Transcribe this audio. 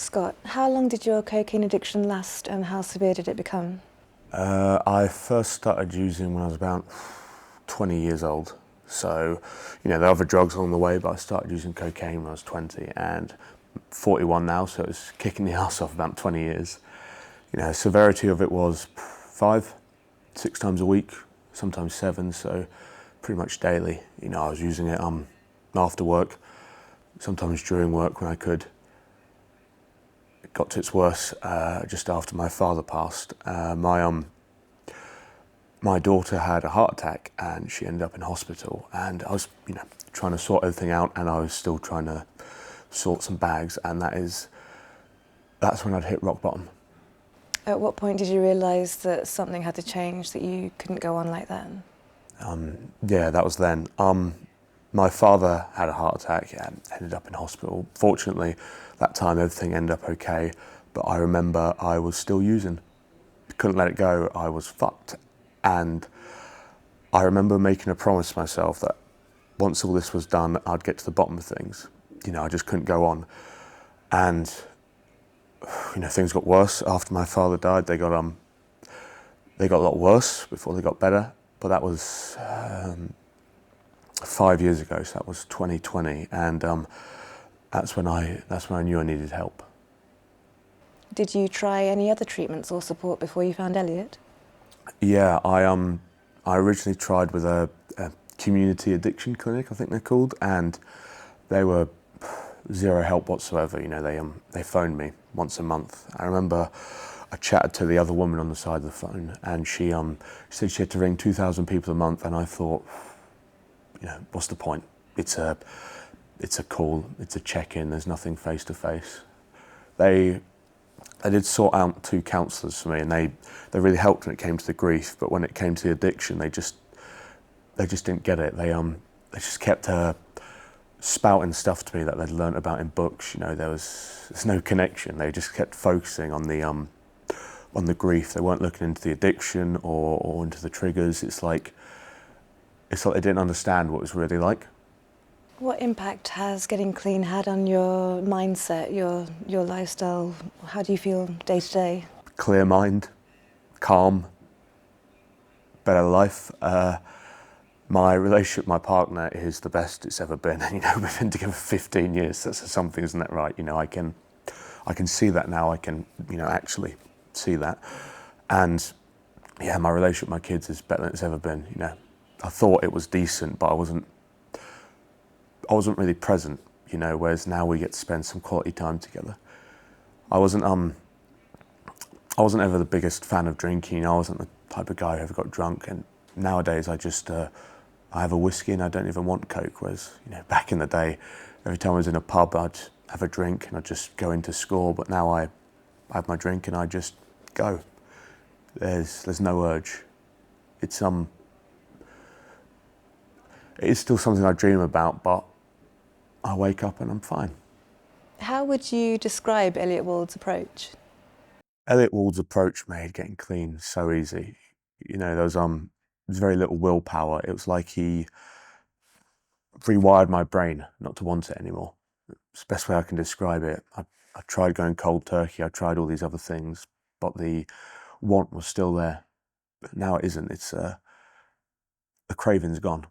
Scott, how long did your cocaine addiction last and how severe did it become? I first started using when I was about 20 years old. So, there are other drugs along the way, but I started using cocaine when I was 20 and 41 now, so it's kicking the ass off about 20 years. Severity of it was 5, 6 times a week, sometimes 7, so pretty much daily. I was using it after work, sometimes during work when I could. It got to its worst just after my father passed. My daughter had a heart attack and she ended up in hospital, and I was, trying to sort everything out, and I was still trying to sort some bags, and that's when I'd hit rock bottom. At what point did you realise that something had to change, that you couldn't go on like that? Yeah, that was then. My father had a heart attack and ended up in hospital. Fortunately, that time everything ended up okay, but I remember I was still using. Couldn't let it go, I was fucked. And I remember making a promise to myself that once all this was done, I'd get to the bottom of things. I just couldn't go on. And, things got worse after my father died. They got a lot worse before they got better, but that was 5 years ago, so that was 2020, and that's when I knew I needed help. Did you try any other treatments or support before you found Elliot? Yeah, I originally tried with a community addiction clinic, I think they're called, and they were zero help whatsoever. They phoned me once a month. I remember I chatted to the other woman on the side of the phone, and she said she had to ring 2,000 people a month, and I thought, what's the point? It's a call, it's a check-in, there's nothing face to face. They did sort out 2 counsellors for me, and they really helped when it came to the grief, but when it came to the addiction, they just didn't get it. They just kept spouting stuff to me that they'd learnt about in books. There's no connection. They just kept focusing on the grief. They weren't looking into the addiction or into the triggers. It's like they didn't understand what it was really like. What impact has getting clean had on your mindset, your lifestyle? How do you feel day to day? Clear mind, calm, better life. My relationship with my partner is the best it's ever been. We've been together 15 years. That's something, isn't that right? I can see that now. I can, actually see that. And yeah, my relationship with my kids is better than it's ever been. I thought it was decent, but I wasn't really present, whereas now we get to spend some quality time together. I wasn't ever the biggest fan of drinking. I wasn't the type of guy who ever got drunk, and nowadays I have a whiskey and I don't even want Coke, whereas, back in the day, every time I was in a pub, I'd have a drink and I'd just go in to score, but now I have my drink and I just go. There's no urge. It is still something I dream about, but I wake up and I'm fine. How would you describe Elliot Wald's approach? Elliot Wald's approach made getting clean so easy. There's very little willpower. It was like he rewired my brain not to want it anymore. It's the best way I can describe it. I tried going cold turkey, I tried all these other things, but the want was still there. But now it isn't. The craving's gone.